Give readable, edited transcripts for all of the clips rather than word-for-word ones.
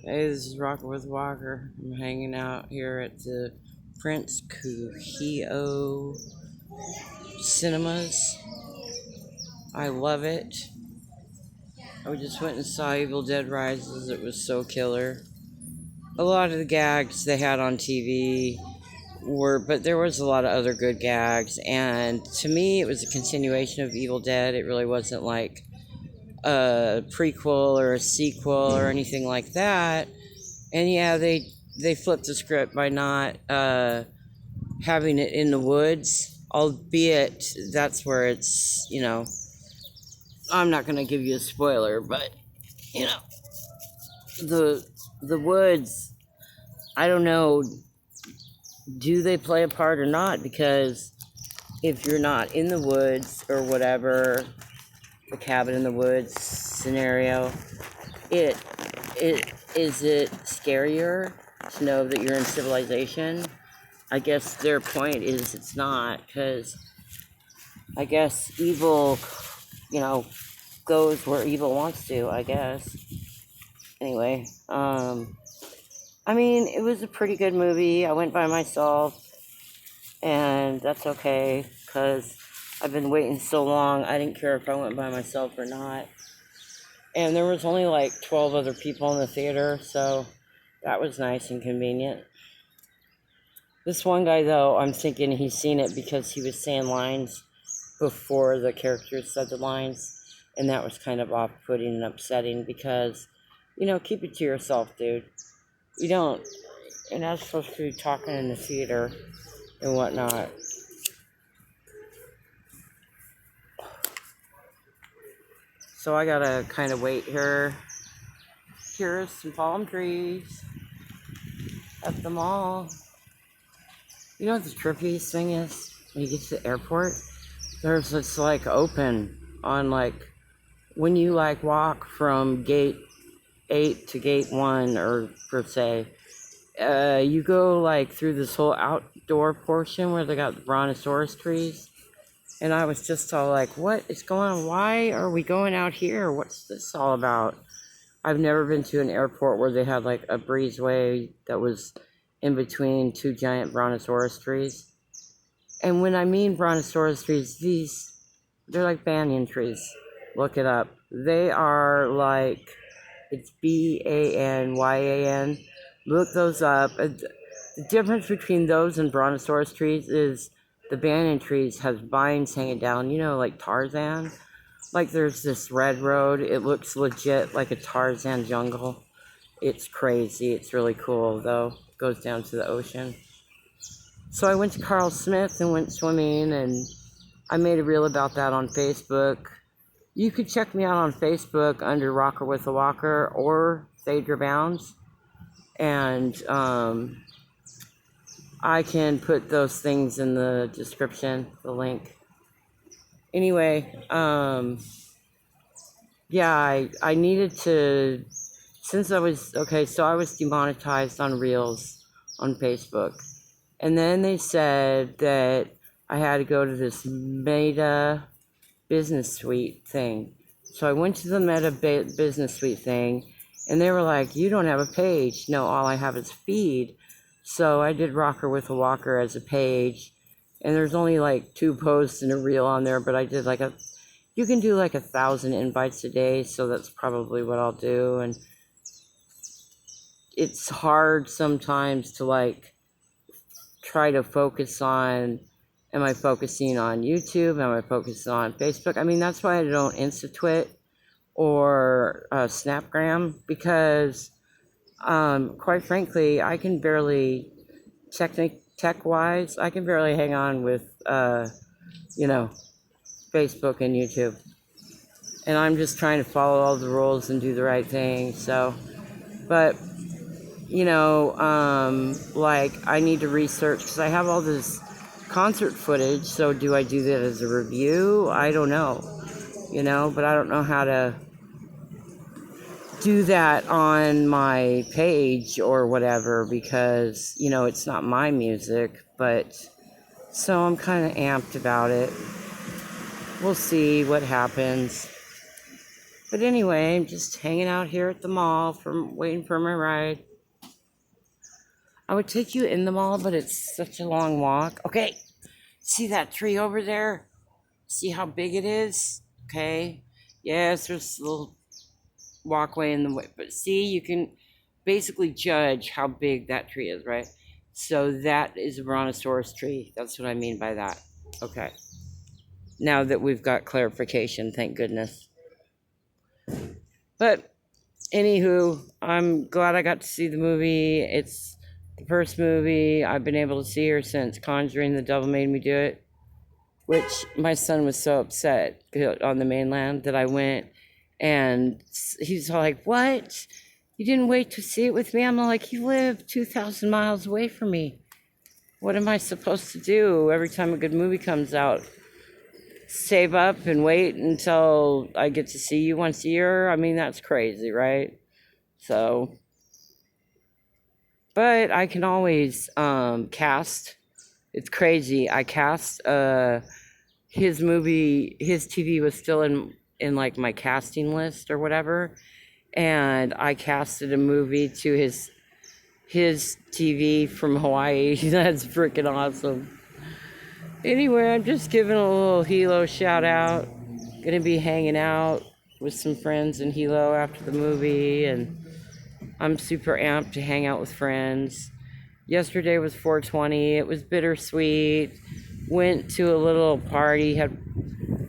Hey, this is Rocker with Walker. I'm hanging out here at the Prince Kuhio Cinemas. I love it. I just went and saw Evil Dead Rises. It was so killer. A lot of the gags they had on TV but there was a lot of other good gags. And to me, it was a continuation of Evil Dead. It really wasn't like a prequel or a sequel or anything like that. And yeah, they flipped the script by not having it in the woods, albeit that's where it's. I'm not gonna give you a spoiler, but you know, the woods. I don't know. Do they play a part or not? Because if you're not in the woods or whatever, the cabin in the woods scenario, it is it scarier to know that you're in civilization? I guess their point is it's not, because I guess evil, goes where evil wants to, I guess. Anyway, I mean, it was a pretty good movie. I went by myself, and that's okay, because I've been waiting so long, I didn't care if I went by myself or not. And there was only like 12 other people in the theater, so that was nice and convenient. This one guy, though, I'm thinking he's seen it because he was saying lines before the characters said the lines, and that was kind of off-putting and upsetting because, keep it to yourself, dude. You're not supposed to be talking in the theater and whatnot. So I gotta kind of wait here. Here's some palm trees at the mall. You know what the trippiest thing is? When you get to the airport, it's like open on when you walk from gate 8 to gate 1 or per se. You go through this whole outdoor portion where they got the brontosaurus trees. And I was just all like, what is going on? Why are we going out here? What's this all about? I've never been to an airport where they had a breezeway that was in between two giant brontosaurus trees. And when I mean brontosaurus trees, they're like banyan trees. Look it up. They are it's Banyan. Look those up. The difference between those and brontosaurus trees is the banyan trees have vines hanging down, like Tarzan. There's this red road. It looks legit like a Tarzan jungle. It's crazy. It's really cool, though. It goes down to the ocean. So I went to Carl Smith and went swimming, and I made a reel about that on Facebook. You could check me out on Facebook under Rocker with a Walker or Phaedra Bounds. And I can put those things in the description, the link. Anyway, yeah, I needed to, since I was demonetized on Reels on Facebook. And then they said that I had to go to this Meta Business Suite thing. So I went to the Meta Business Suite thing, and they were like, you don't have a page. No, all I have is feed. So I did Rocker with a Walker as a page, and there's only 2 posts and a reel on there, but I did you can do 1,000 invites a day, so that's probably what I'll do. And it's hard sometimes to try to focus on, am I focusing on YouTube? Am I focusing on Facebook? I mean, that's why I don't InstaTwit or Snapgram, because quite frankly, I can barely, tech-wise, I can barely hang on with, Facebook and YouTube. And I'm just trying to follow all the rules and do the right thing, so, but, I need to research, because I have all this concert footage, so do I do that as a review? I don't know, but I don't know how to do that on my page or whatever, because it's not my music. But so I'm kind of amped about it. We'll see what happens. But anyway, I'm just hanging out here at the mall waiting for my ride. I would take you in the mall, but it's such a long walk. Okay, see that tree over there? See how big it is? Okay. Yes, there's a little walkway in the way, but see, you can basically judge how big that tree is, right? So that is a brontosaurus tree. That's what I mean by that. Okay. Now that we've got clarification, thank goodness. But anywho, I'm glad I got to see the movie. It's the first movie I've been able to see her since Conjuring, The Devil Made Me Do It, which my son was so upset on the mainland that I went, and he's like, what? You didn't wait to see it with me? I'm like, you live 2,000 miles away from me. What am I supposed to do every time a good movie comes out? Save up and wait until I get to see you once a year? I mean, that's crazy, right? So, but I can always cast. It's crazy. I cast his movie, his TV was still in like my casting list or whatever, and I casted a movie to his TV from Hawaii. That's freaking awesome. Anyway, I'm just giving a little Hilo shout out. Gonna be hanging out with some friends in Hilo after the movie, and I'm super amped to hang out with friends. Yesterday was 420. It was bittersweet. Went to a little party, had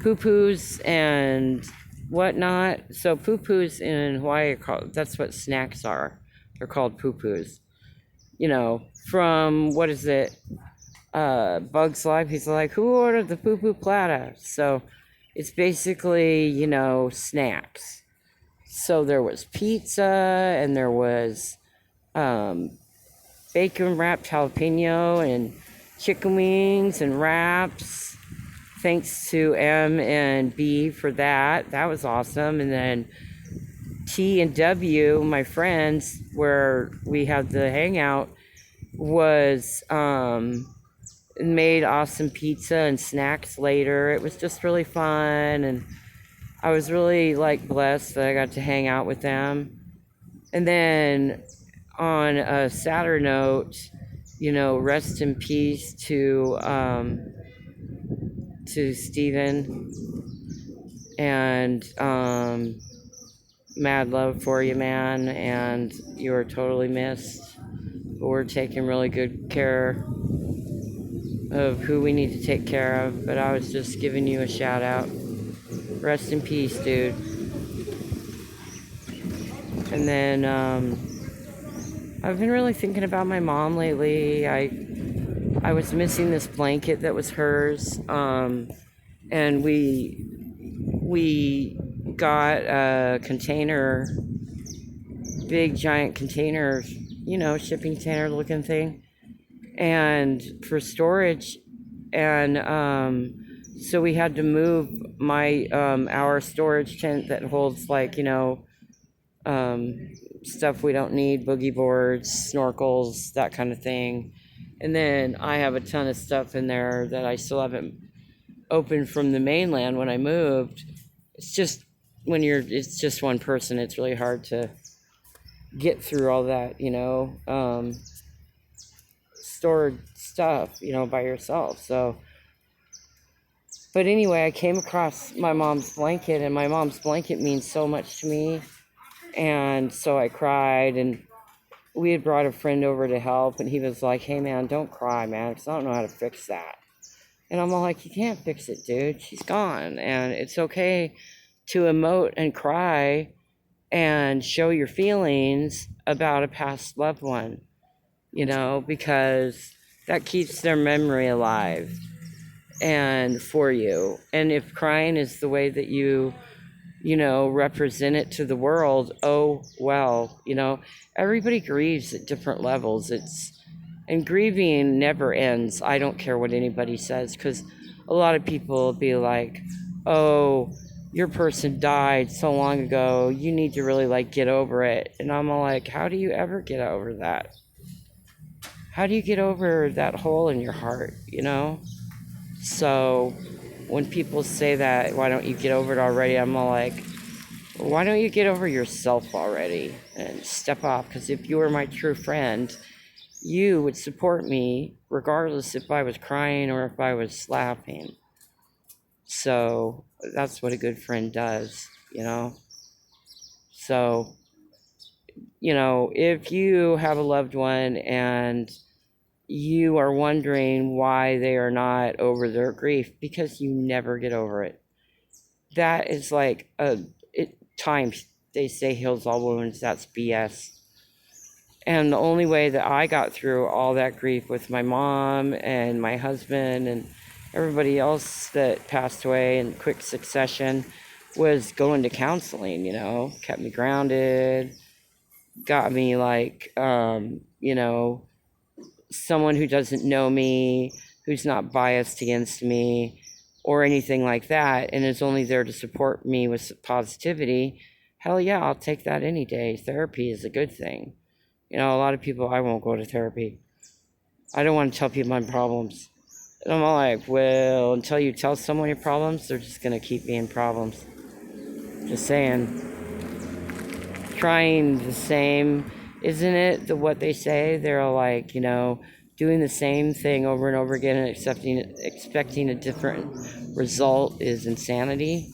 poo-poos and whatnot. So poo-poos in Hawaii are called, that's what snacks are. They're called poo-poos. You know, from, what is it? Bug's Life. He's like, who ordered the poo-poo platter? So it's basically, you know, snacks. So there was pizza and there was bacon wrapped jalapeno and chicken wings and wraps. Thanks to M and B for that. That was awesome. And then T and W, my friends, where we had the hangout, was made awesome pizza and snacks later. It was just really fun, and I was really like blessed that I got to hang out with them. And then on a sadder note, you know, rest in peace to Steven, and mad love for you, man, and you are totally missed. But we're taking really good care of who we need to take care of, but I was just giving you a shout out. Rest in peace, dude. And then I've been really thinking about my mom lately. I was missing this blanket that was hers, and we got a container, big giant container, you know, shipping container looking thing, and for storage, and so we had to move our storage tent that holds, like, you know, stuff we don't need, boogie boards, snorkels, that kind of thing. And then I have a ton of stuff in there that I still haven't opened from the mainland when I moved. It's just it's just one person, it's really hard to get through all that, you know, stored stuff, you know, by yourself. So, but anyway, I came across my mom's blanket, and my mom's blanket means so much to me. And so I cried, and we had brought a friend over to help, and he was like, hey man, don't cry, man, because I don't know how to fix that. And I'm all like, you can't fix it, dude. She's gone. And it's okay to emote and cry and show your feelings about a past loved one, you know, because that keeps their memory alive and for you. And if crying is the way that you know, represent it to the world, oh, well, you know, everybody grieves at different levels. And grieving never ends. I don't care what anybody says, because a lot of people will be like, oh, your person died so long ago, you need to really, like, get over it. And I'm all like, how do you ever get over that? How do you get over that hole in your heart, you know? So when people say that, why don't you get over it already? I'm all like, Why don't you get over yourself already and step off? Because if you were my true friend, you would support me regardless if I was crying or if I was laughing. So that's what a good friend does, you know? So, if you have a loved one and you are wondering why they are not over their grief, because you never get over it. That is like time they say heals all wounds. That's BS. And the only way that I got through all that grief with my mom and my husband and everybody else that passed away in quick succession was going to counseling, kept me grounded, got me like, someone who doesn't know me, who's not biased against me or anything like that, and is only there to support me with positivity. Hell yeah, I'll take that any day. Therapy is a good thing. A lot of people, I won't go to therapy. I don't want to tell people my problems. And I'm all like, well, until you tell someone your problems, they're just going to keep being problems. Just saying. Trying the same, isn't it? What they say? They're like, doing the same thing over and over again and expecting a different result is insanity.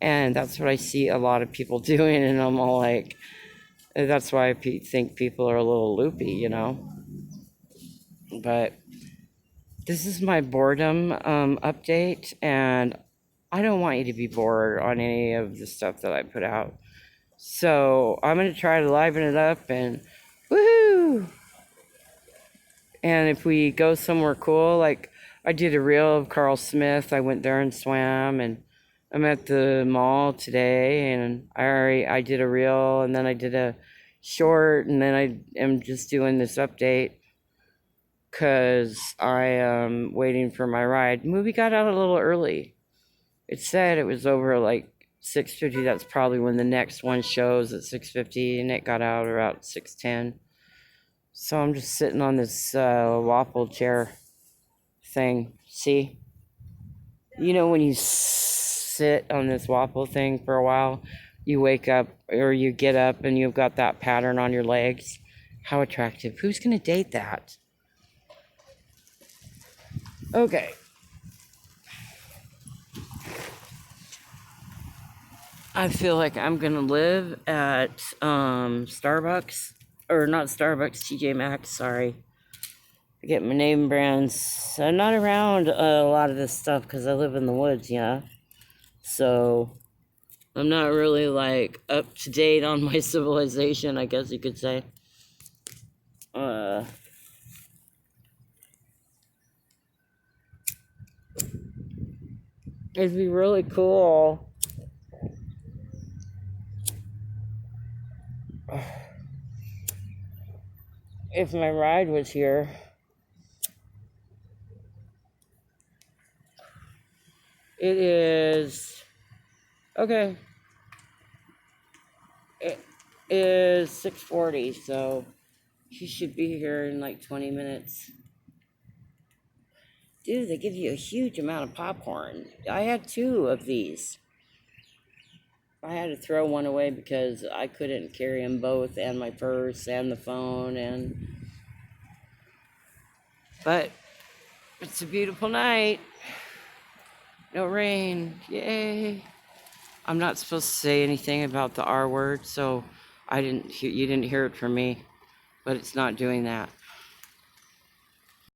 And that's what I see a lot of people doing. And I'm all like, that's why I think people are a little loopy, But this is my boredom update, and I don't want you to be bored on any of the stuff that I put out. So I'm going to try to liven it up and woohoo! And if we go somewhere cool, like I did a reel of Carl Smith, I went there and swam, and I'm at the mall today, and I did a reel, and then I did a short, and then I am just doing this update because I am waiting for my ride. Movie got out a little early. It said it was over like 6:50. That's probably when the next one shows at 6:50, and it got out about 6:10. So I'm just sitting on this waffle chair thing. See? When you sit on this waffle thing for a while, you wake up or you get up and you've got that pattern on your legs. How attractive. Who's going to date that? Okay. I feel like I'm going to live at Starbucks. Or not Starbucks, TJ Maxx, sorry. I get my name brands. I'm not around a lot of this stuff because I live in the woods, yeah. So I'm not really like up to date on my civilization, I guess you could say. It'd be really cool if my ride was here. It is okay. It is 6:40, so she should be here in like 20 minutes. Dude, they give you a huge amount of popcorn. I had 2 of these. I had to throw one away because I couldn't carry them both, and my purse and the phone, but it's a beautiful night. No rain. Yay. I'm not supposed to say anything about the R word, so you didn't hear it from me, but it's not doing that.